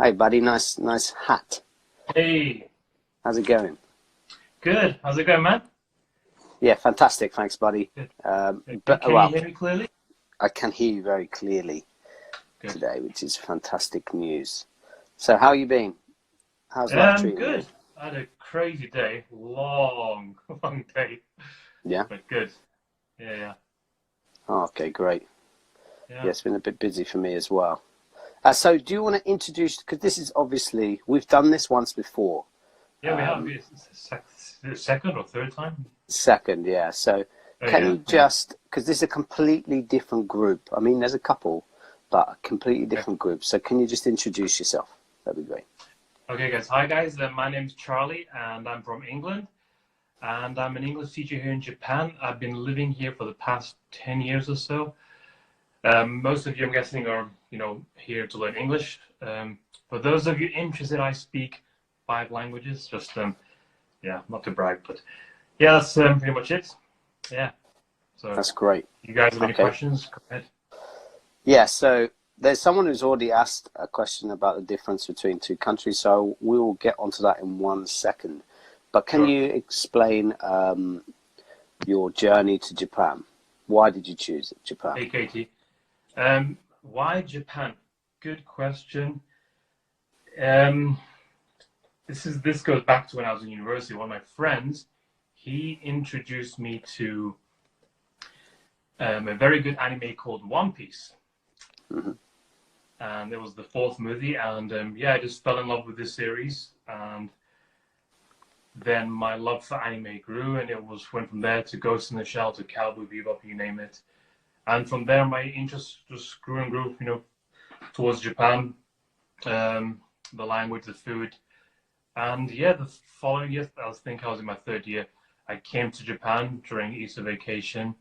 Hey, buddy, nice hat. Hey, How's it going? good. How's it going, man? Yeah, fantastic. Thanks, buddy. Good. But Can you well, hear me clearly? I can hear you very clearly Good. today, which is fantastic news. So, how you been? How's life treating you? Good. I had a crazy day. Long, long day, Yeah. but good. Yeah, yeah, Oh, okay, great. yeah. Yeah, it's been a bit busy for me as well. So, do you want to introduce? Because this is obviously we've done this once before. Yeah, we have. It's the second or third time. Second, yeah. So, Oh, can yeah, you yeah. just because this is a completely different group. I mean, there's a couple, but a completely Okay. different group. So, can you just introduce yourself? That'd be great. Okay, guys. Hi, guys. My name's Charlie, and I'm from England, and I'm an English teacher here in Japan. I've been living here for the past 10 years or so. Most of you, I'm guessing, are here to learn English. For those of you interested, I speak 5 languages. Just yeah, not to brag, but yeah, that's pretty much it. Yeah. So, That's great. you guys have any Okay. questions? Go ahead. Yeah, so there's someone who's already asked a question about the difference between two countries, so we will get onto that in 1 second. But can Sure. you explain your journey to Japan? Why did you choose Japan? Hey, Katie. Why Japan? Good question. Um, this goes back to when I was in university. One of my friends, he introduced me to a very good anime called One Piece. Hmm. And it was the fourth movie, and yeah, I just fell in love with this series, and then my love for anime grew, and it went from there to Ghost in the Shell to Cowboy Bebop, you name it, and from there my interest just grew and grew, towards Japan, the language, the food, and yeah, the following year, I was in my third year, I came to Japan during Easter vacation.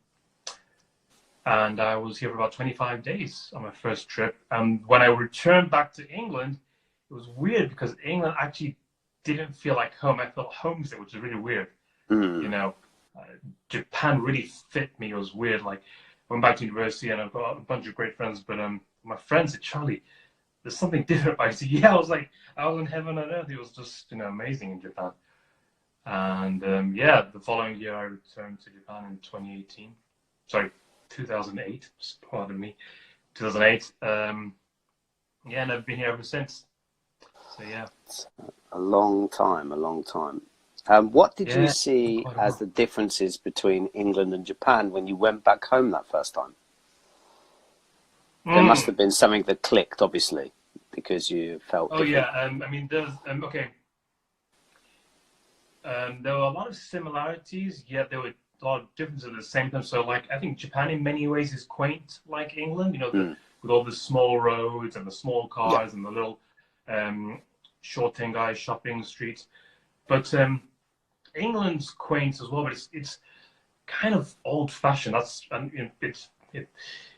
And I was here for about 25 days on my first trip. And when I returned back to England, it was weird because England actually didn't feel like home. I felt homesick, which is really weird. You Mm. know, uh, Japan really fit me. It was weird. Like, I went back to university and I've got a bunch of great friends. But my friend said, Charlie, there's something different about it. So, yeah, I was like, I was in heaven on earth. It was just, amazing in Japan. And yeah, the following year I returned to Japan in 2018. Sorry, 2008. Pardon me, 2008. Yeah, and I've been here ever since. So yeah, A long time, a long time. What did you yeah, see quite a as while. the differences between England and Japan when you went back home that first time? There must Mm. have been something that clicked, obviously, because you felt Oh yeah. different. I mean, there's okay. There were a lot of similarities, yet there were a lot of differences at the same time. So, like, I think Japan in many ways is quaint, like England. Mm. With all the small roads and the small Yeah. cars and the little um, Shotengai shopping streets. But England's quaint as well, but it's kind of old fashioned. That's and is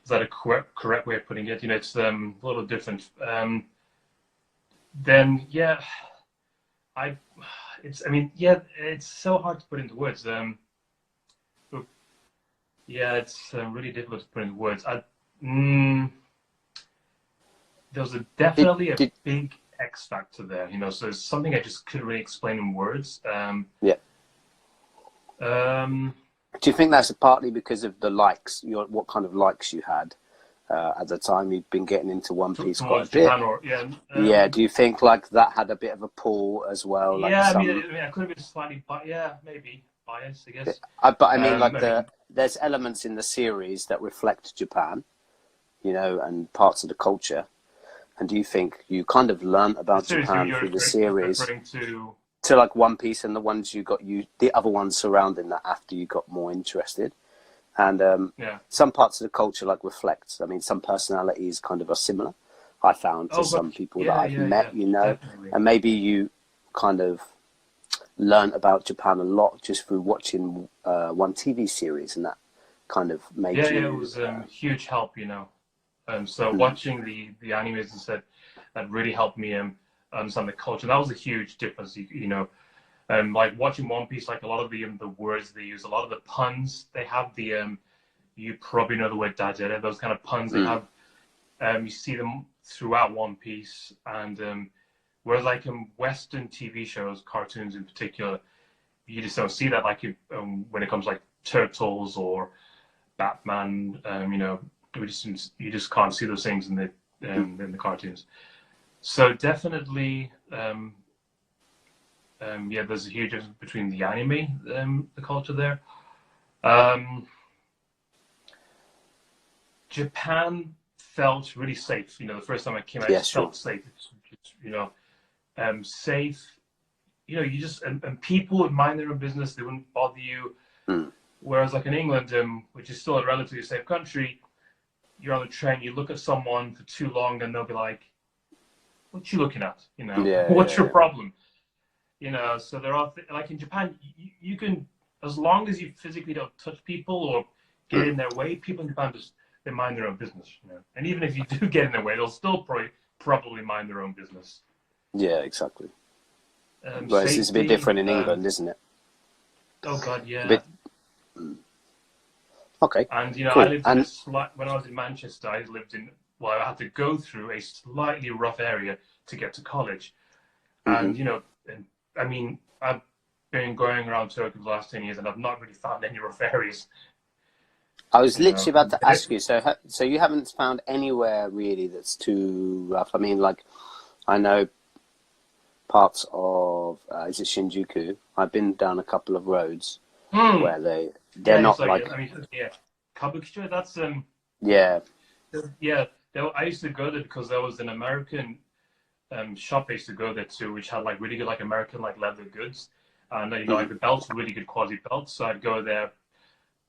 that a correct way of putting it? It's a little different. Then yeah, I I mean yeah, it's so hard to put into words. Yeah, it's really difficult to put into words. Mm, there was Did, definitely a did, big X factor there. So it's something I just couldn't really explain in words. yeah. Um, Do you think that's partly because of the likes, what kind of likes you had at the time? You've been getting into One Piece quite towards a bit. Japan or yeah. Yeah. Do you think like that had a bit of a pull as well? Like Yeah, some, I could have been slightly, yeah, maybe biased, I guess. but I mean like I mean, there's elements in the series that reflect Japan, and parts of the culture. And do you think you kind of learnt the about series Japan you're through the series referring to. to like One Piece and the ones the other ones surrounding that after you got more interested? And Yeah. some parts of the culture like reflects. I mean, some personalities kind of are similar. I found to Oh, but some people that yeah, I've yeah, met, yeah, definitely. and maybe you kind of learn about Japan a lot just through watching one TV series, and that kind of made Yeah, yeah, it you. was huge help. So Mm, watching the animes instead, that really helped me understand the culture. That was a huge difference. Like watching One Piece, like a lot of the words they use, a lot of the puns they have. You probably know the word dajere, those kind of puns they mm, have. You see them throughout one piece. And whereas like in Western TV shows, cartoons in particular, you just don't see that. Like when it comes like Turtles or Batman, you just can't see those things in the cartoons. So definitely, there's a huge difference between the anime, the culture there. Japan felt really safe. The first time I came, I just felt safe. Safe. You just and people would mind their own business. They wouldn't bother you. Whereas like in England, which is still a relatively safe country, you're on the train, you look at someone for too long, then they'll be like, "What you looking at? What's your problem?" So there are like in Japan, you can, as long as you physically don't touch people or get in their way, people in Japan just they mind their own business. And even if you do get in their way, they'll still probably mind their own business. Yeah, exactly. Whereas it's a bit different in England, isn't it? Oh God, yeah. Okay. And cool. I lived in when I was in Manchester, I had to go through a slightly rough area to get to college. And I mean, I've been going around Turkey for the last 10 years, and I've not really found any rough areas. I was literally about to ask you. So you haven't found anywhere really that's too rough? I mean, like, I know parts of is it Shinjuku? I've been down a couple of roads where they're not like. Kabukicho. That's Yeah. Yeah. I used to go there because there was an American shop I used to go there to, which had like really good like American like leather goods, and like the belts were really good quality belts. So I'd go there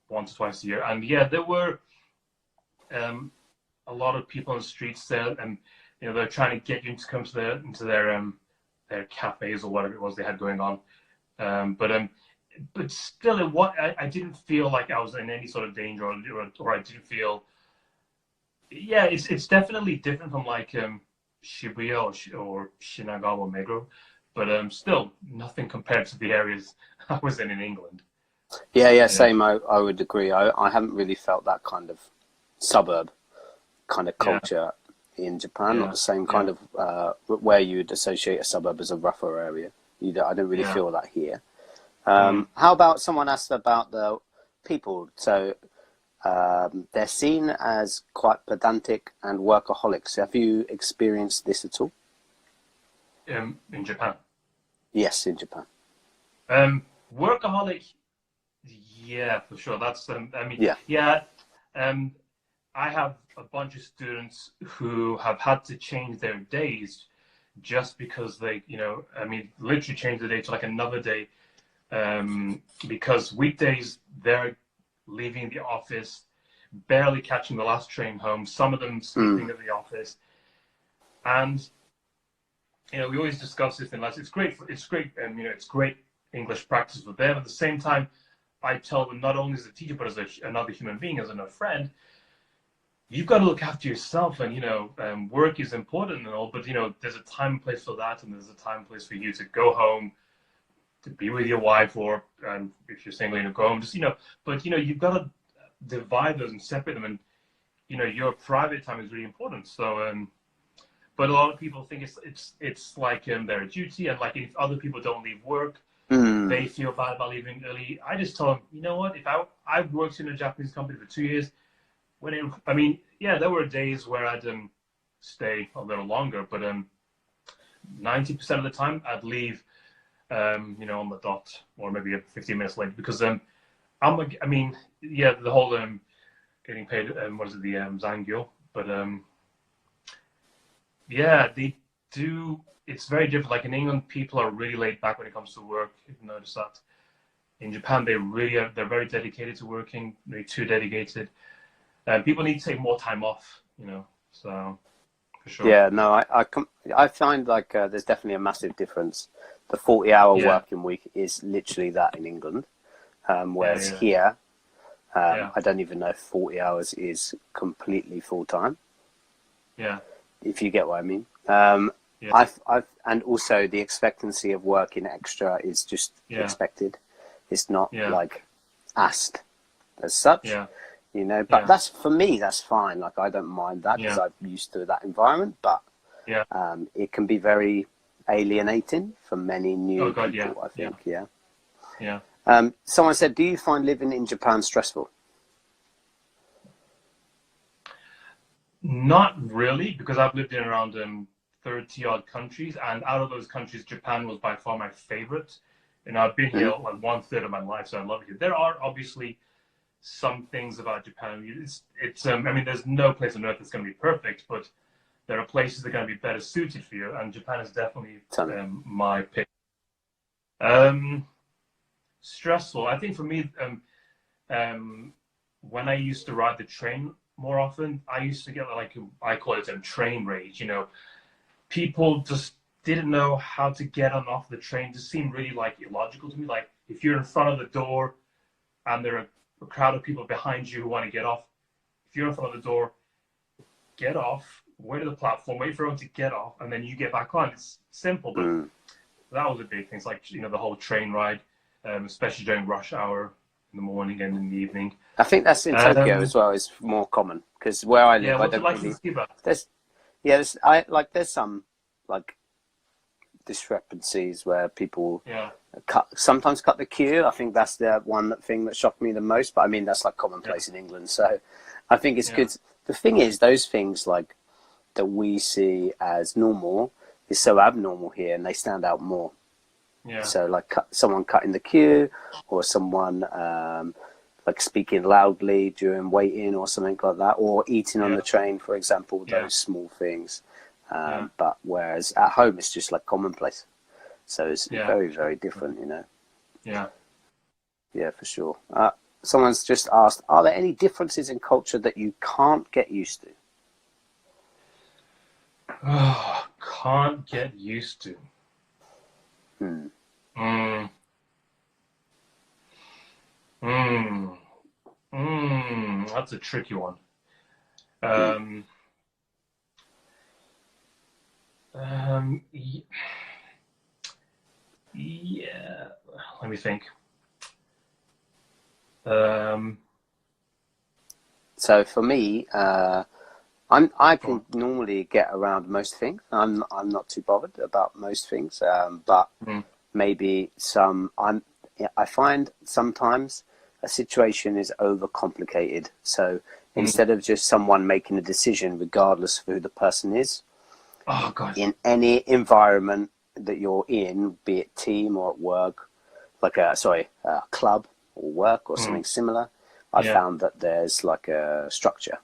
once or twice a year, and there were a lot of people on the streets there, and they're trying to get you to come to their cafes or whatever it was they had going on, but still, I didn't feel like I was in any sort of danger, or I didn't feel. Yeah, it's definitely different from like Shibuya or Shinagawa or Meguro, but still nothing compared to the areas I was in England. Yeah, same. I would agree. I haven't really felt that kind of suburb kind of culture in Japan. Not the same kind of where you'd associate a suburb as a rougher area. I don't really feel that here. How about someone asked about the people? So they're seen as quite pedantic and workaholics. Have you experienced this at all? In Japan? Yes, in Japan. Workaholic, yeah, for sure. That's I have a bunch of students who have had to change their days just because they, literally change the day to like another day. Because weekdays they're leaving the office, barely catching the last train home, some of them sleeping at the office. And we always discuss this in class. It's great it's great English practice for them. At the same time, I tell them, not only as a teacher but as another human being, as a friend, you've got to look after yourself, and work is important and all, but there's a time and place for that, and there's a time and place for you to go home, to be with your wife, or if you're single, go home. But you've got to divide those and separate them, and your private time is really important. So, but a lot of people think it's like their duty, and like if other people don't leave work, they feel bad about leaving early. I just tell them, you know what? If I've worked in a Japanese company for 2 years, there were days where I'd stay a little longer, but 90% of the time I'd leave. On the dot, or maybe 15 minutes late, because the whole getting paid, what is it, the Zangyo, but they do. It's very different. Like in England, people are really laid back when it comes to work. You've noticed that. In Japan, they're very dedicated to working. They're too dedicated. People need to take more time off. So for sure. Yeah, no, I find like there's definitely a massive difference. The 40-hour working week is literally that in England, whereas here, I don't even know if 40 hours is completely full time. Yeah, if you get what I mean. And also the expectancy of working extra is just expected. It's not like asked as such. you know. But Yeah. that's, for me, that's fine. Like, I don't mind that because Yeah. I'm used to that environment. But Yeah. it can be very alienating for many Oh new God. Yeah. people, I Yeah. think. Yeah. Yeah. Someone said, do you find living in Japan stressful? Not really, because I've lived in around 30 odd countries, and out of those countries, Japan was by far my favorite. And I've been here Mm-hmm. like 1/3 of my life, so I love it here. There are obviously some things about Japan. It's I mean, there's no place on earth that's going to be perfect, but there are places that are going to be better suited for you, and Japan is definitely my pick. Stressful. I think for me, when I used to ride the train more often, I used to get like, I call it train rage. You know, people just didn't know how to get on off the train. It just seemed really like illogical to me. Like if you're in front of the door and there are a crowd of people behind you who want to get off, if you're in front of the door, get off, wait at the platform, wait for everyone to get off, and then you get back on. It's simple, but that was a big thing. It's like, you know, the whole train ride, especially during rush hour in the morning and in the evening. I think that's in Tokyo as well. Is more common because where I live, yeah, I what's it don't like really. in Skiba? There's some like discrepancies where people Yeah, sometimes cut the queue. I think that's the one thing that shocked me the most. But I mean, that's like commonplace in England. So I think it's good. The thing is, those things like that we see as normal is so abnormal here, and they stand out more. yeah, So like someone cutting the queue, or someone like speaking loudly during waiting or something like that, or eating on the train, for example, those small things. But whereas at home, it's just like commonplace. So it's very, very different, you know. yeah. Yeah, for sure. Someone's just asked, are there any differences in culture that you can't get used to? Oh, can't get used to. That's a tricky one. Yeah. Let me think. So for me, I can normally get around most things. I'm not too bothered about most things, but maybe I find sometimes a situation is overcomplicated. So instead of just someone making a decision, regardless of who the person is, oh God, in any environment that you're in, be it team or at work, like a club or work or something similar, I found that there's like a structure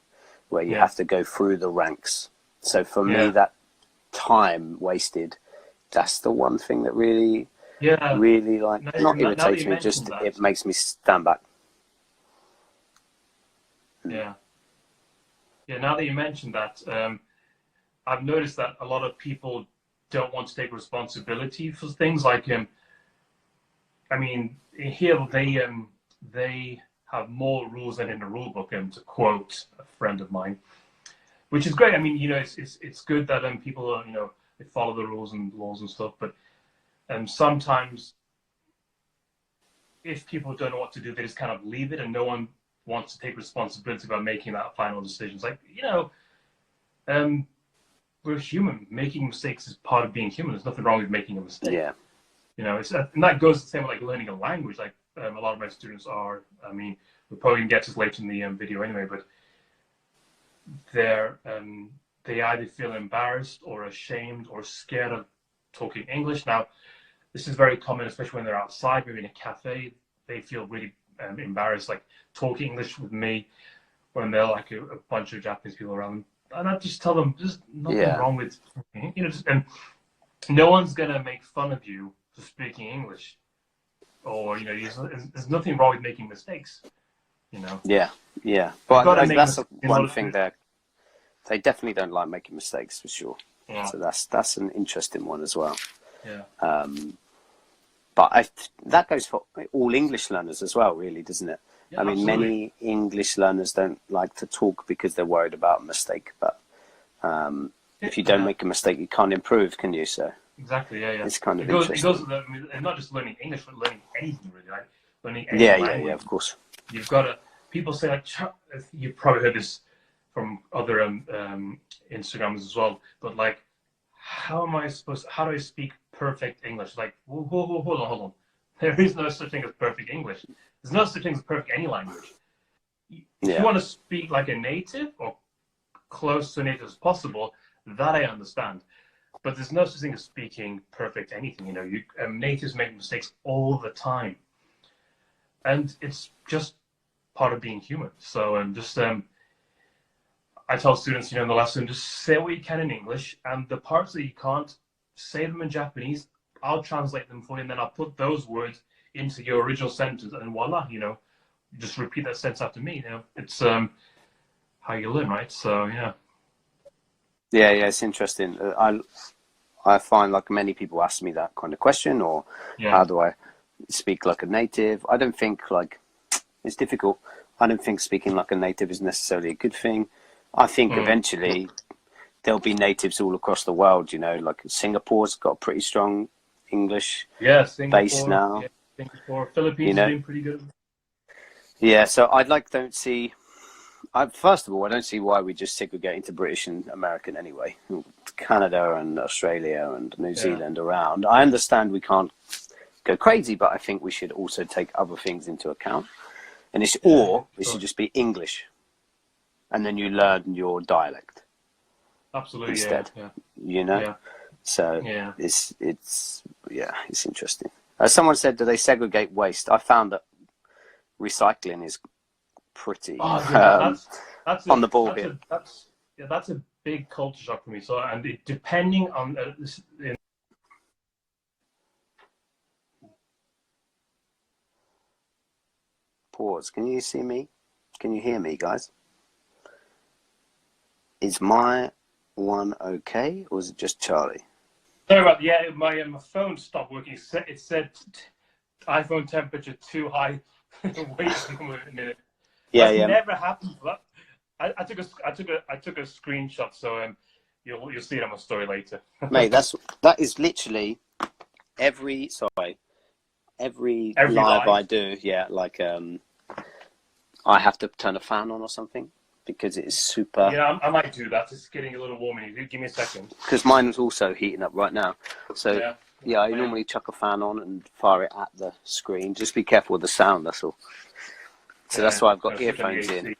where you have to go through the ranks. So for me, that time wasted, that's the one thing that really like not irritates me, just it makes me stand back. Yeah. Now that you mentioned that, I've noticed that a lot of people don't want to take responsibility for things like I mean, here they have more rules than in the rule book, to quote a friend of mine, which is great. I mean, you know, it's good that people are, you know, they follow the rules and laws and stuff, but sometimes if people don't know what to do, they just kind of leave it, and no one wants to take responsibility about making that final decision. It's like, you know, we're human. Making mistakes is part of being human. There's nothing wrong with making a mistake. Yeah. You know, and that goes the same with like learning a language. Like a lot of my students are. I mean, we're probably gonna get to this later in the video anyway, but they either feel embarrassed or ashamed or scared of talking English. Now, this is very common, especially when they're outside, maybe in a cafe. They feel really embarrassed, like talking English with me when they're like a bunch of Japanese people around them. And I just tell them, there's nothing wrong with, you know, and no one's gonna make fun of you for speaking English, or you know, there's nothing wrong with making mistakes, you know. Yeah. But that's one thing that they definitely don't like making mistakes, for sure. Yeah. So that's an interesting one as well. Yeah. But that goes for all English learners as well, really, doesn't it? Yeah, I mean, absolutely. many English learners don't like to talk because they're worried about a mistake. But if you don't make a mistake, you can't improve, can you? So exactly, it's kind of interesting. It goes with and not just learning English, but learning anything really, like learning any language. Yeah, of course. You've got to. people say like, you've probably heard this from other Instagrams as well, but like, how do I speak perfect English? Like, hold on. There is no such thing as perfect English. There's no such thing as perfect any language. If you want to speak like a native or close to native as possible, that I understand. But there's no such thing as speaking perfect anything. You know, natives make mistakes all the time, and it's just part of being human. So I tell students, you know, in the lesson, just say what you can in English, and the parts that you can't, say them in Japanese. I'll translate them for you, and then I'll put those words into your original sentence, and voila, you know, just repeat that sentence after me. You know, it's how you learn, right? So yeah. Yeah, it's interesting. I find like many people ask me that kind of question, or how do I speak like a native? I don't think like it's difficult. I don't think speaking like a native is necessarily a good thing. I think eventually there'll be natives all across the world. You know, like Singapore's got a pretty strong English base now. Yeah, Singapore, Philippines, you know, doing pretty good. Yeah, so first of all, I don't see why we just segregate into British and American anyway. Canada and Australia and New Zealand around. I understand we can't go crazy, but I think we should also take other things into account. And it should just be English, and then you learn your dialect. Absolutely, instead. You know, so it's interesting. Someone said, do they segregate waste? I found that recycling is pretty that's on the ball here. That's a big culture shock for me. So, and depending on Pause. Can you see me? Can you hear me, guys? Is my one okay, or is it just Charlie? Sorry about my phone stopped working. It said iPhone temperature too high. Wait a minute. That never happens. I took a screenshot, so you'll see it on my story later. Mate, that is literally every live I do. Yeah, like I have to turn a fan on or something because it is super. Yeah, I might do that. It's getting a little warm. Give me a second. Because mine is also heating up right now. So I normally chuck a fan on and fire it at the screen. Just be careful with the sound. That's all. So that's why I've got earphones in.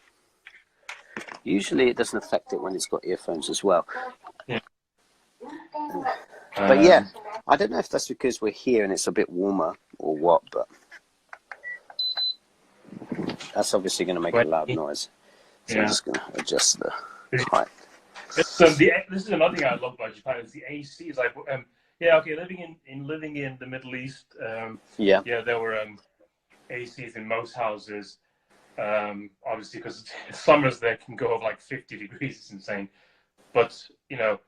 Usually it doesn't affect it when it's got earphones as well. Yeah. But I don't know if that's because we're here and it's a bit warmer or what, but that's obviously going to make a loud noise. So I'm just going to adjust the height. So this is another thing I love about Japan is the AC. Is like living in the Middle East. There were ACs in most houses. Obviously, because summers there can go of like 50 degrees. It's insane. But you know,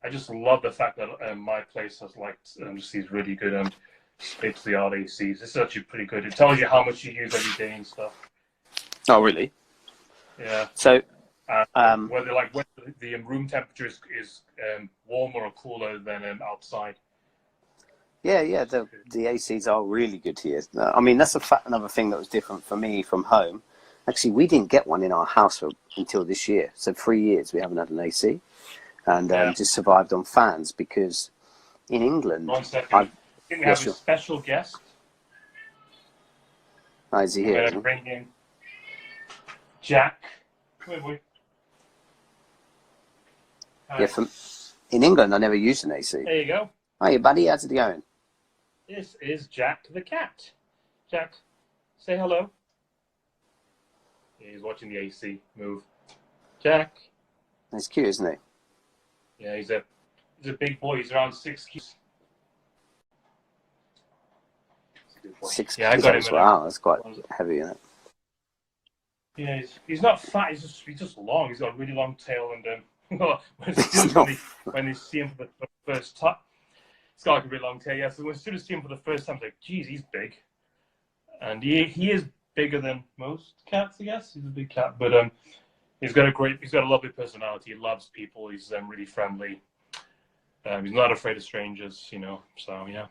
I just love the fact that my place has like just these really good state-of-the-art ACs. This is actually pretty good. It tells you how much you use every day and stuff. Oh, really? Yeah. So, whether the room temperature is warmer or cooler than outside. Yeah. The ACs are really good here. I mean, that's another thing that was different for me from home. Actually, we didn't get one in our house until this year. So 3 years we haven't had an AC, and just survived on fans because in England. 1 second. I think we have a special guest. Oh, is he here? I'm going to bring in Jack. Come here, boy. Yeah, in England, I never used an AC. There you go. Hiya, buddy. How's it going? This is Jack the cat. Jack, say hello. Yeah, he's watching the AC move. Jack. He's cute, isn't he? Yeah, he's a big boy. He's around 6 kilos. 6 kilos. I got him. Wow, that's quite heavy, isn't it? Yeah, he's not fat. He's just long. He's got a really long tail, and when they see him for the first time, it's got like a really long tail. Yeah, so when students see him for the first time, it's like, geez, he's big, and he is bigger than most cats, I guess. He's a big cat, but he's got a lovely personality. He loves people. He's really friendly. He's not afraid of strangers, you know. So yeah,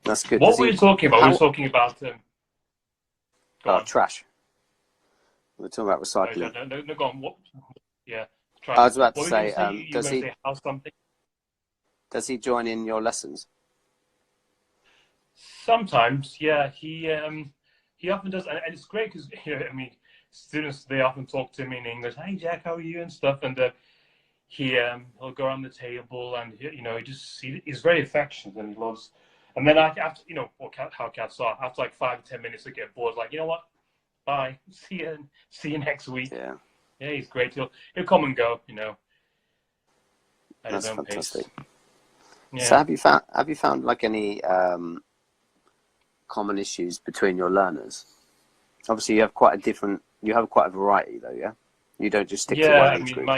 that's good. What were you talking about? We were talking about trash. We're talking about recycling. No, go on. What? Yeah, I try. was about to What were you going say, to say? You were going to say how something? does he join in your lessons? Sometimes, yeah. He often does, and it's great because I mean, students they often talk to me in English. Hey, Jack, how are you and stuff, and he'll go around the table and he's very affectionate and he loves. And then after how cats are, after like 5 to 10 minutes they get bored, like, you know what, bye, see you next week. Yeah, Yeah, he's great. He'll come and go, at his that's own fantastic. pace. Yeah. So have you found like any common issues between your learners? Obviously, you have quite a variety though, yeah. You don't just stick to one age group.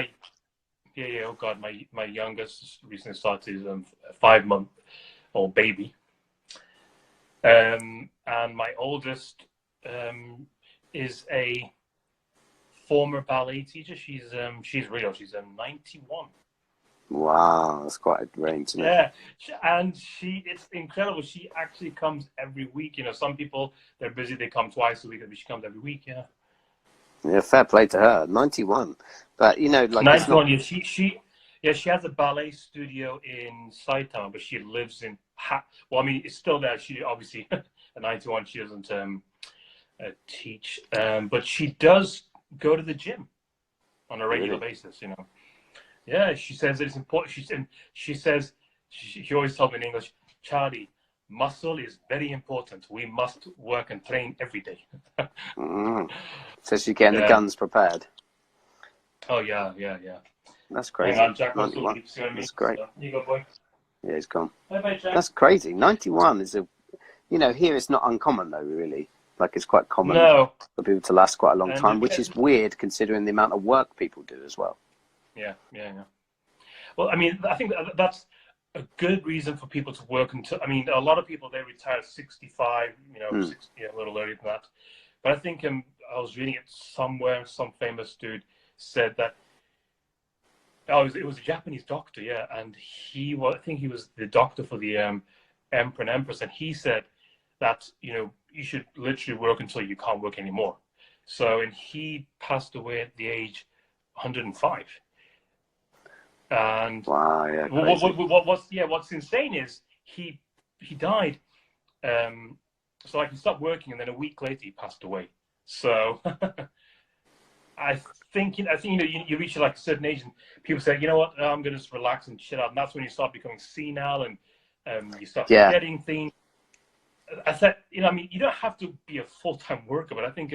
Oh God, my youngest recently started a 5-month-old baby, and my oldest is a former ballet teacher. She's real. She's 91. Wow, that's quite a range, isn't it? Yeah, and it's incredible. She actually comes every week. Some people they're busy; they come twice a week, but she comes every week. Yeah. Yeah, fair play to her. 91, but like 91. Yeah, she has a ballet studio in Saitama, but she lives in well, I mean, it's still there. She obviously at 91, she doesn't teach, but she does go to the gym on a regular basis. Yeah, she says it's important. She says she always told me in English, Charlie, muscle is very important. We must work and train every day. So she's getting the guns prepared. Oh yeah. That's crazy. Hang on, Jack. That's great. So, you go, boy. Yeah, he's gone. Bye, Jack. That's crazy. 91 is here it's not uncommon though, really. Like it's quite common for people to last quite a long time, which is weird considering the amount of work people do as well. Yeah. Well, I mean, I think that's a good reason for people to work until. I mean, a lot of people they retire at 65, 60, a little earlier than that. But I think I was reading it somewhere. Some famous dude said that. Oh, it was a Japanese doctor, yeah, and I think he was the doctor for the emperor and empress, and he said that you should literally work until you can't work anymore. So, and he passed away at the age 105. And wow, yeah, what's insane is he died. So like he stopped working, and then a week later he passed away. So I think you reach like a certain age, and people say, you know what, I'm going to just relax and chill out, and that's when you start becoming senile, and you start forgetting things. I said, I mean, you don't have to be a full-time worker, but I think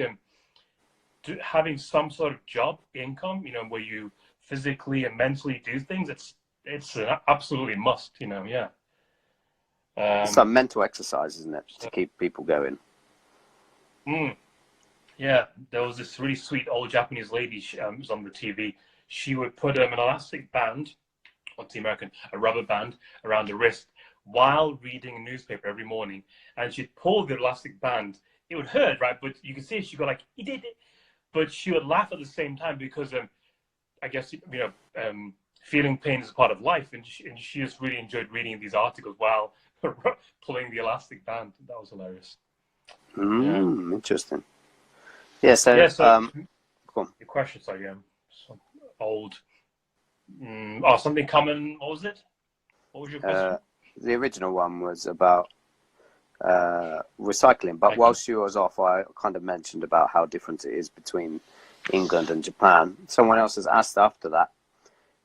having some sort of job income, where you physically and mentally do things, it's an absolutely must, yeah. It's like mental exercise, isn't it, to keep people going? Yeah, there was this really sweet old Japanese lady. Was on the TV. She would put an elastic band, what's the American, a rubber band around the wrist while reading a newspaper every morning, and she'd pull the elastic band. It would hurt, right? But you could see she go like, "He did it," but she would laugh at the same time because I guess feeling pain is a part of life, and she just really enjoyed reading these articles while pulling the elastic band. That was hilarious. Interesting. Yeah. So, go on. Your question, sorry, some old. Something common. What was it? What was your question? The original one was about recycling, but whilst you was off, I kind of mentioned about how different it is between England and Japan. Someone else has asked after that,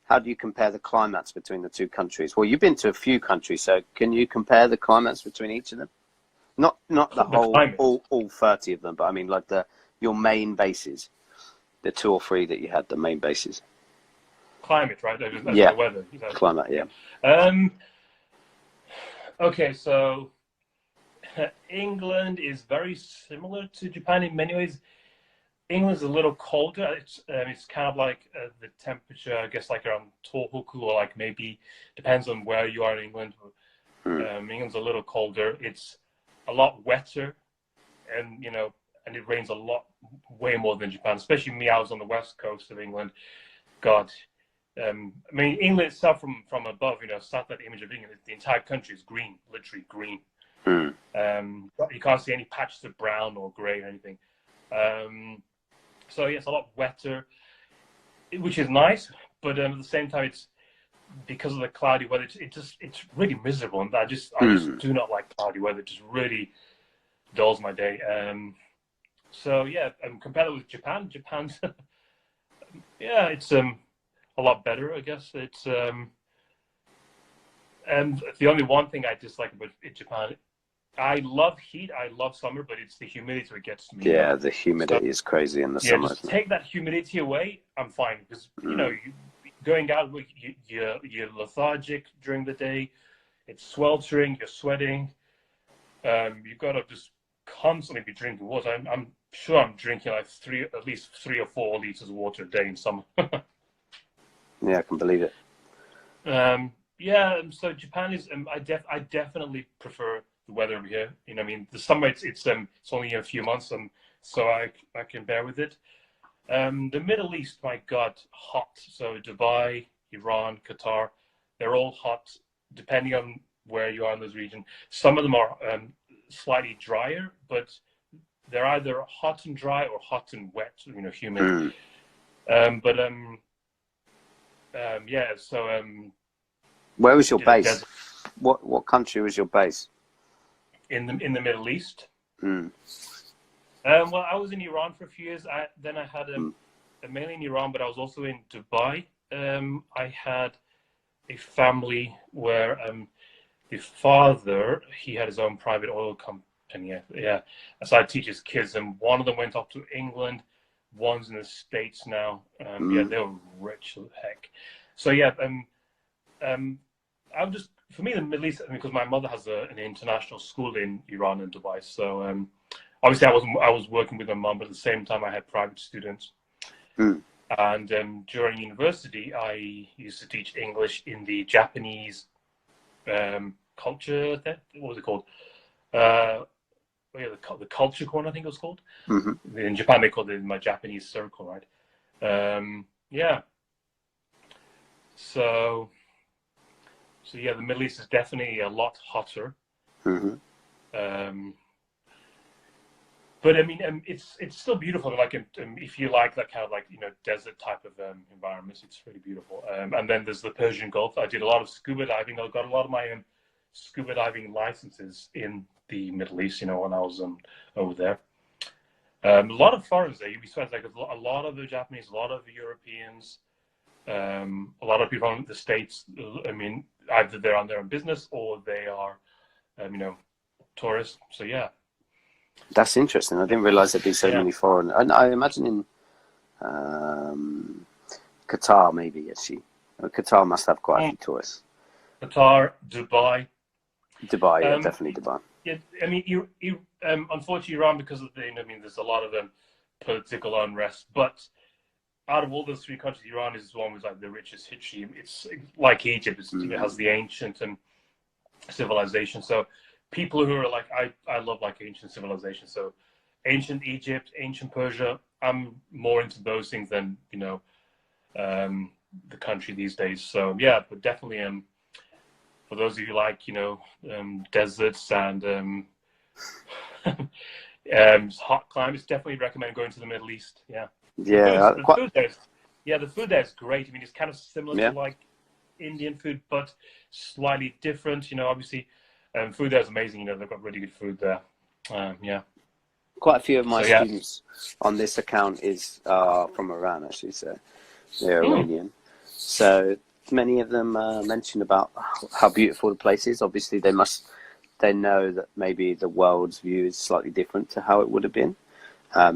how do you compare the climates between the two countries? Well, you've been to a few countries, so can you compare the climates between each of them? Not the whole all 30 of them, but I mean like your main bases, the 2 or 3 that you had, the main bases. Climate, right? That's yeah. The weather. Climate, yeah. Okay, so England is very similar to Japan in many ways. England's a little colder. It's kind of like the temperature, I guess, like around Tohoku, or like maybe depends on where you are in England. England's a little colder. It's a lot wetter, and and it rains a lot, way more than Japan. Especially me, I was on the west coast of England. God, I mean, England itself from above, satellite image of England, the entire country is green, literally green. You can't see any patches of brown or grey or anything. So yeah, it's a lot wetter, which is nice, but at the same time, it's because of the cloudy weather. It's really miserable, and I just do not like cloudy weather. It just really dulls my day. So yeah, compared with Japan, Japan's yeah, it's a lot better, I guess. It's and the only one thing I dislike about Japan, I love heat, I love summer, but it's the humidity that gets to me. Yeah, the humidity is crazy in the summer. Just take that humidity away, I'm fine, because going out, you're lethargic during the day. It's sweltering, you're sweating. You've got to just constantly be drinking water. I'm sure I'm drinking like at least 3 or 4 liters of water a day in summer. Yeah, I can believe it. Yeah, so Japan is. I definitely prefer the weather over here. You know, I mean, the summer it's only a few months, so I can bear with it. The Middle East, my God, hot. So Dubai, Iran, Qatar, they're all hot, depending on where you are in this region. Some of them are slightly drier, but they're either hot and dry or hot and wet, you know, humid. Yeah, so where was your base? What country was your base? In the Middle East. Mm. Well, I was in Iran for a few years. Then I had mainly in Iran, but I was also in Dubai. I had a family where the father, he had his own private oil company. Yeah. So I teach his kids, and one of them went off to England. One's in the States now. Yeah, they were rich as heck. So yeah, I would just, for me, the Middle East, because my mother has an international school in Iran and Dubai. So obviously I was working with my mum, but at the same time I had private students. And during university, I used to teach English in the Japanese culture. What was it called? The culture corner, I think it was called. In Japan, they called it my Japanese circle, right? Yeah. So yeah, the Middle East is definitely a lot hotter. But I mean, it's still beautiful. Like if you like that kind of like, you know, desert type of environments, it's really beautiful. And then there's the Persian Gulf. I did a lot of scuba diving. I got a lot of my scuba diving licenses in the Middle East, you know, when I was over there. A lot of foreigners there. Besides, like a lot of the Japanese, a lot of the Europeans, a lot of people from the States. I mean, either they're on their own business or they are, you know, tourists. So yeah. That's interesting. I didn't realize there'd be so many foreign. I imagine in Qatar, maybe actually. Qatar must have quite a few tourists. Qatar, Dubai. Dubai, yeah, definitely Dubai. Yeah, I mean, unfortunately, Iran, because of the, I mean, there's a lot of political unrest. But out of all those 3 countries, Iran is one with like the richest history. It's like Egypt. It has the ancient civilization. So people who are like, I love like ancient civilization. So ancient Egypt, ancient Persia, I'm more into those things than, you know, the country these days. So yeah, but definitely for those of you like, you know, deserts and hot climates, definitely recommend going to the Middle East. Yeah. Yeah. The food there is great. I mean, it's kind of similar to like Indian food, but slightly different. You know, obviously, food there is amazing. You know, they've got really good food there. Yeah. Quite a few of my students on this account is from Iran, actually. So they're Iranian. So many of them mention about how beautiful the place is. Obviously, they know that maybe the world's view is slightly different to how it would have been.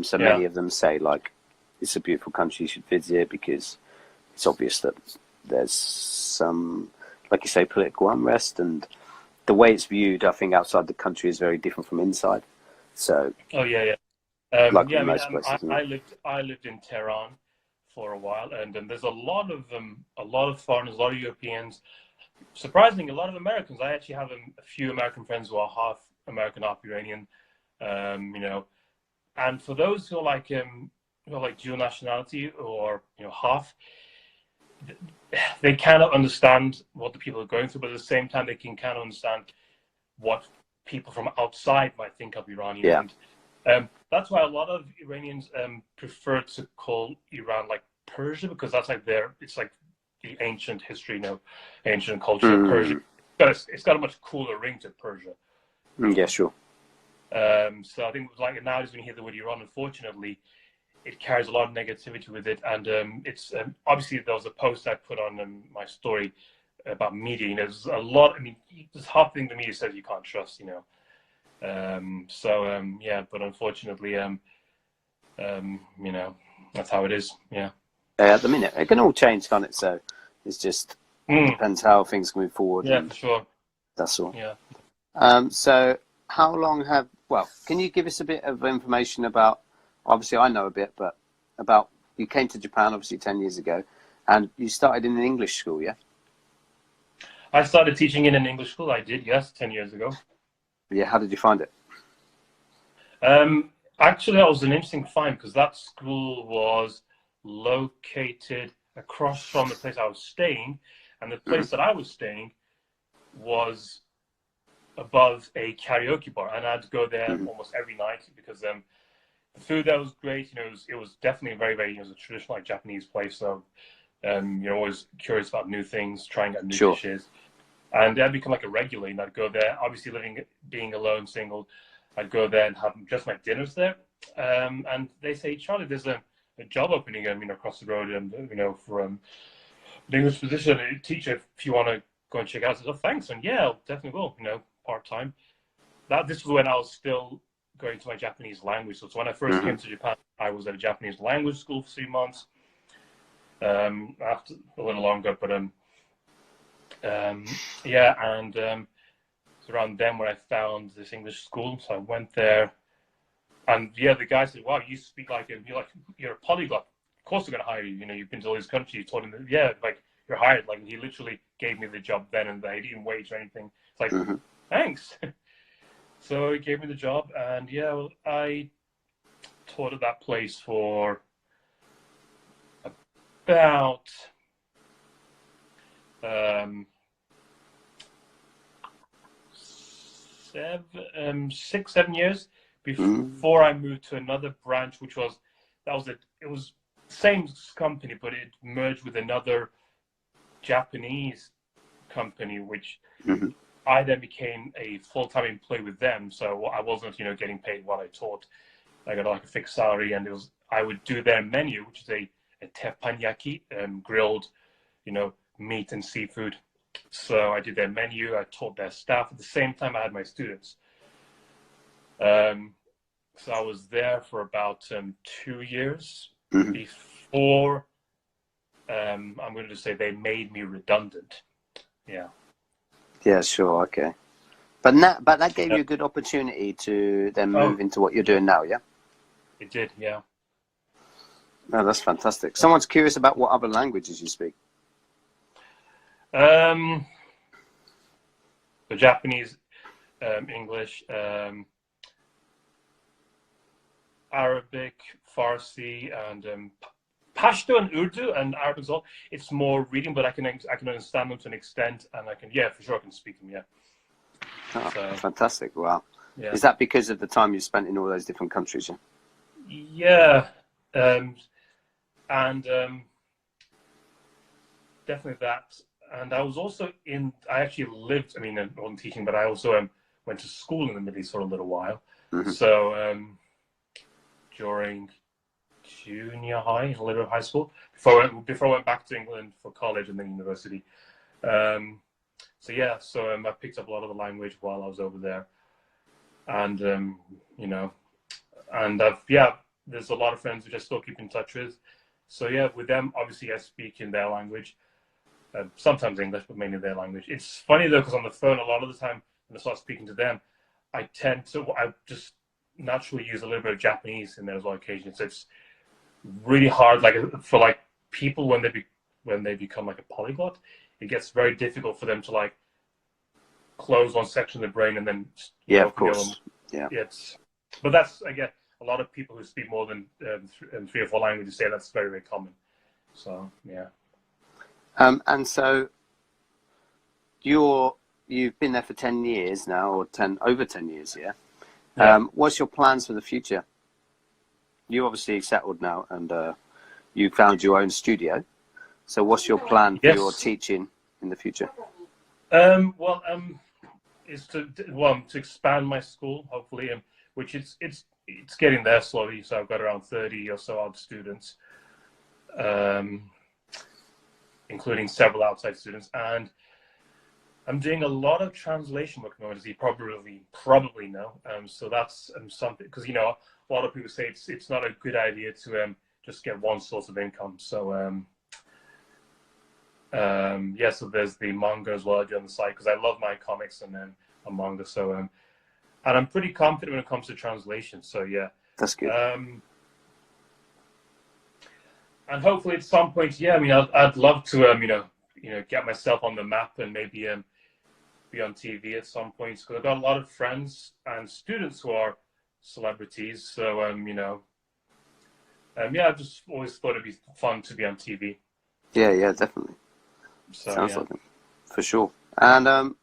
So many of them say like, it's a beautiful country, you should visit, because it's obvious that there's some, like you say, political unrest, and the way it's viewed, I think, outside the country is very different from inside. So like most places, I lived in Tehran for a while, and there's a lot of foreigners, a lot of Europeans. Surprisingly, a lot of Americans. I actually have a few American friends who are half American, half Iranian. You know, and for those who are like dual nationality or, you know, half, they cannot understand what the people are going through, but at the same time, they can kind of understand what people from outside might think of Iran. That's why a lot of Iranians prefer to call Iran like Persia, because that's like it's like the ancient history, ancient culture of Persia. But it's got a much cooler ring to Persia. Yeah, sure. So I think like nowadays when you hear the word Iran, unfortunately, it carries a lot of negativity with it. And it's obviously there was a post I put on my story about media. There's a lot. I mean, there's half the thing the media says you can't trust. Yeah, but unfortunately, that's how it is. Yeah. At the minute, it can all change, can't it? So it's just depends how things move forward. Yeah, for sure. That's all. Yeah. So how long can you give us a bit of information about, obviously I know a bit, but about, you came to Japan obviously 10 years ago and you started in an English school, yeah? I started teaching in an English school. I did, yes, 10 years ago. Yeah, how did you find it? Actually, that was an interesting find because that school was located across from the place I was staying, and the place that I was staying was above a karaoke bar, and I'd go there almost every night because the food there was great. It was definitely very, very, it was a traditional like Japanese place, so you're always curious about new things, trying out new dishes. And I'd become like a regular, and I'd go there. Obviously, being alone, single, I'd go there and have just my dinners there. And they say, Charlie, there's a job opening, across the road, and for an English position, a teacher. If you want to go and check it out, I said, oh, thanks, and yeah, I'll definitely will. Part time. This was when I was still going to my Japanese language. So when I first came to Japan, I was at a Japanese language school for 3 months. After a little longer, but it's around then when I found this English school. So I went there, and the guy said, "Wow, you speak like you're a polyglot. Of course, they're gonna hire you. You've been to all these countries." You told him that, like you're hired. Like he literally gave me the job then and there. He didn't wait or anything. It's like, thanks. So he gave me the job, and I taught at that place for about 6-7 years before I moved to another branch, which was it was the same company, but it merged with another Japanese company, which I then became a full-time employee with them. So I wasn't, getting paid what I taught. I got like a fixed salary, and I would do their menu, which is a teppanyaki, grilled, meat and seafood. So I did their menu. I taught their staff at the same time I had my students. So I was there for about 2 years before I'm going to say they made me redundant. Yeah. Yeah, sure, okay. But that gave you a good opportunity to then move into what you're doing now, yeah? It did, yeah. Oh, that's fantastic. Someone's curious about what other languages you speak. The Japanese, English, Arabic, Farsi, and Pashto and Urdu and Arabic as well. It's more reading, but I can understand them to an extent, and I can for sure I can speak them. Yeah. Oh, fantastic! Wow. Yeah. Is that because of the time you spent in all those different countries? Yeah. And definitely that. And I was also I actually lived, I wasn't teaching, but I also went to school in the Middle East for a little while. So during junior high, a little bit of high school, before I went back to England for college and then university. So I picked up a lot of the language while I was over there. And, there's a lot of friends which I still keep in touch with. So with them, obviously I speak in their language. Sometimes English, but mainly their language. It's funny though, because on the phone, a lot of the time when I start speaking to them, I just naturally use a little bit of Japanese in there as well occasionally. So it's really hard, like for like people when they become like a polyglot, it gets very difficult for them to like close one section of the brain and then of course, but that's again a lot of people who speak more than 3 or 4 languages say that's very, very common. So yeah. And so you've been there for 10 years now, or over 10 years, yeah? Yeah. What's your plans for the future? You obviously settled now, and you found your own studio. So what's your plan for your Yes. teaching in the future? Well, is to to expand my school, hopefully, which it's getting there slowly. So I've got around 30 or so odd students, including several outside students, and I'm doing a lot of translation work at the moment, as you probably know. So that's something, because a lot of people say it's not a good idea to just get one source of income. So yeah, so there's the manga as well I do on the side, because I love my comics and manga. So and I'm pretty confident when it comes to translation. So yeah, That's good. And hopefully at some point, yeah, I mean, I'd love to get myself on the map and maybe be on TV at some point. Because I've got a lot of friends and students who are celebrities. So yeah, I've just always thought it'd be fun to be on TV. Yeah, definitely. So, Sounds yeah. like it, for sure. And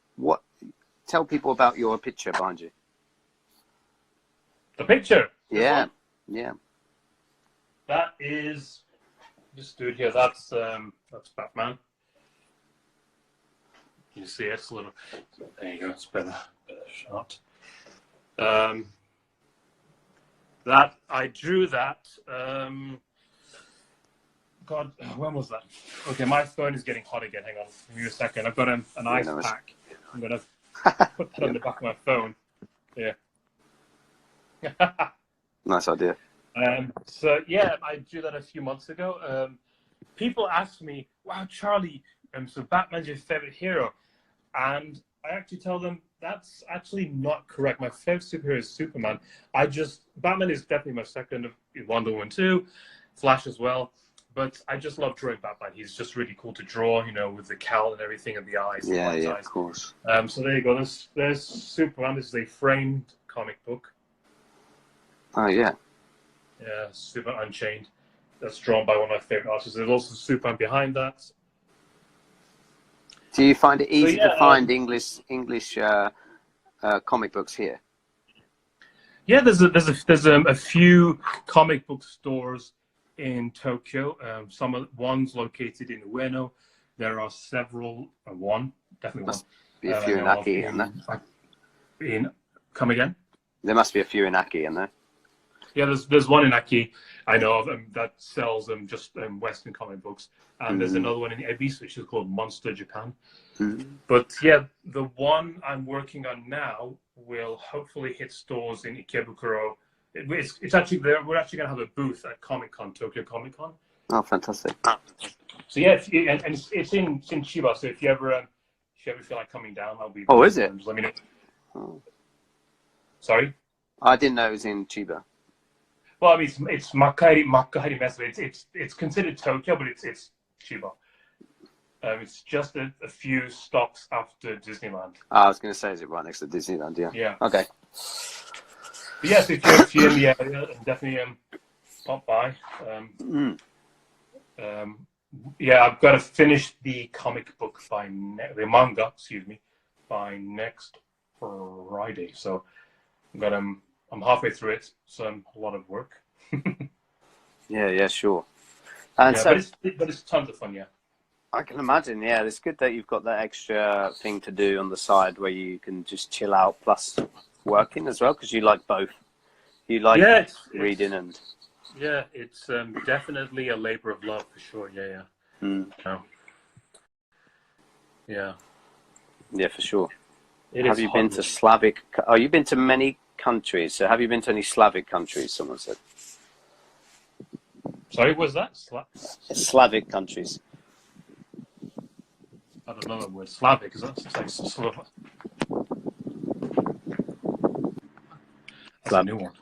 tell people about your picture behind you. The picture. Yeah. That is, just do it here. That's Batman. You see it's a little. There you go. It's better shot. That I drew that. God, when was that? Okay, my phone is getting hot again. Hang on, give me a second. I've got an ice pack. I'm gonna put that on the back of my phone. Yeah. Nice idea. So yeah, I drew that a few months ago. People ask me, "Wow, Charlie, so Batman's your favorite hero?" And I actually tell them that's actually not correct. My favorite superhero is Superman. Batman is definitely my second. Wonder Woman 2, Flash as well. But I just love drawing Batman. He's just really cool to draw, with the cowl and everything and the eyes. Yeah, eyes. of course. So there you go. There's Superman. This is a framed comic book. Oh, yeah. Yeah, Superman Unchained. That's drawn by one of my favorite artists. There's also Superman behind that. Do you find it easy to find English comic books here? Yeah, there's a few comic book stores in Tokyo. One's located in Ueno. There are several. Definitely Must one. be a few in Aki, isn't there? Come again? There must be a few in Aki, isn't there? Yeah, there's one in Aki I know of that sells just Western comic books, and there's another one in Ebis, which is called Monster Japan. But yeah, the one I'm working on now will hopefully hit stores in Ikebukuro. It's actually there. We're actually going to have a booth at Tokyo Comic Con. Oh, fantastic! So yeah, and it's in Chiba. So if you ever feel like coming down, I'll be. Oh, is it? Just let me know. Oh. Sorry. I didn't know it was in Chiba. Well, I mean, it's Makkaeri Messe. It's considered Tokyo, but it's Chiba. It's just a few stops after Disneyland. I was going to say, is it right next to Disneyland? Yeah. Yeah. Okay. But yes, if you're in the area, definitely pop by. Yeah, I've got to finish the comic book the manga, by next Friday. So I'm halfway through it, so a lot of work. Yeah, sure. And yeah, but it's tons of fun, yeah. I can imagine, yeah. It's good that you've got that extra thing to do on the side where you can just chill out plus working as well, because you like both. You like reading and... Yeah, it's definitely a labor of love for sure, yeah. Yeah. Yeah, for sure. Have you been to Slavic... Oh, you've been to many countries. So have you been to any Slavic countries, someone said? Sorry, what was that? Slavic countries. I don't know the word Slavic, is that? It's like Slavic. That's a new one.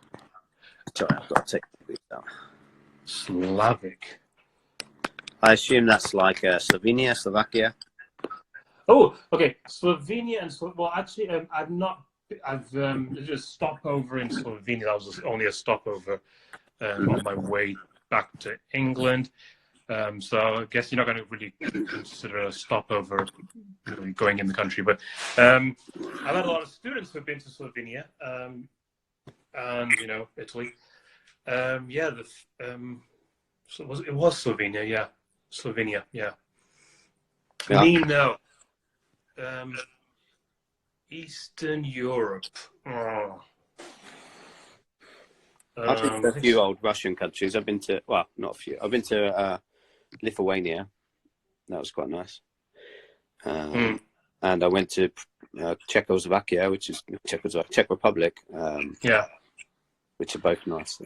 Sorry, I've got to take these down. Slavic. I assume that's like Slovenia, Slovakia. Oh, okay. Slovenia and well, actually, I've just stopover in Slovenia. That was only a stopover on my way back to England. So I guess you're not going to really consider a stopover really going in the country. But I've had a lot of students who've been to Slovenia. and Italy. Yeah, so it was Slovenia. Yeah, Slovenia. Yeah. Yeah. Me, no. Eastern Europe. Oh. I've been to a few old Russian countries. I've been to, well, not a few. I've been to Lithuania. That was quite nice. And I went to Czechoslovakia, which is Czech Republic. Yeah. Which are both nice.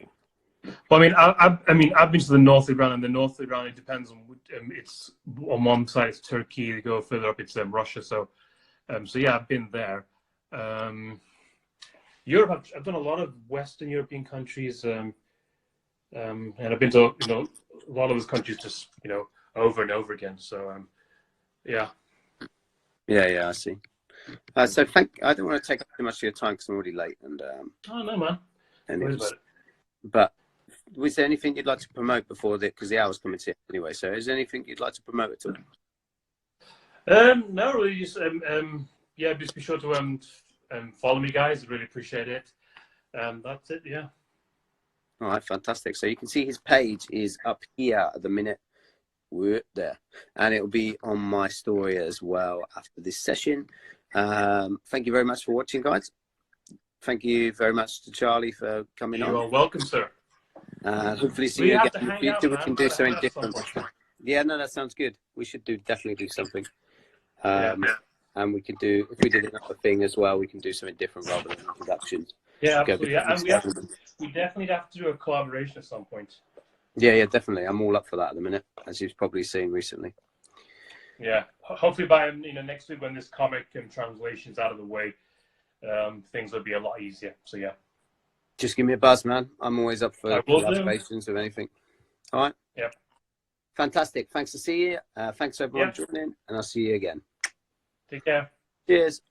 Well, I mean, I've been to the North of Iran, and the North of Iran, it depends on. It's on one side it's Turkey. You go further up, it's Russia. So yeah, I've been there. Europe, I've done a lot of Western European countries, and I've been to a lot of those countries just over and over again. So yeah. Yeah, I see. So I don't want to take up too much of your time because I'm already late. And oh no, man. But was there anything you'd like to promote before because the hour's coming to you anyway? So is there anything you'd like to promote at all? No, really. Just yeah, just be sure to follow me, guys. I really appreciate it. That's it. Yeah. All right, fantastic. So you can see his page is up here at the minute. We're there, and it'll be on my story as well after this session. Thank you very much for watching, guys. Thank you very much to Charlie for coming on. You are welcome, sir. Hopefully see you again. We can do something different. Yeah, no, that sounds good. We should definitely do something. And we could do, if we did another thing as well, we can do something different rather than introductions. Yeah, absolutely. Yeah, and we definitely have to do a collaboration at some point. Yeah, definitely. I'm all up for that at the minute, as you've probably seen recently. Yeah, hopefully by next week when this comic and translation's out of the way, things will be a lot easier. So yeah. Just give me a buzz, man. I'm always up for collaborations or anything. All right? Yeah. Fantastic. Thanks to see you. Thanks everyone for joining, and I'll see you again. Take care. Cheers.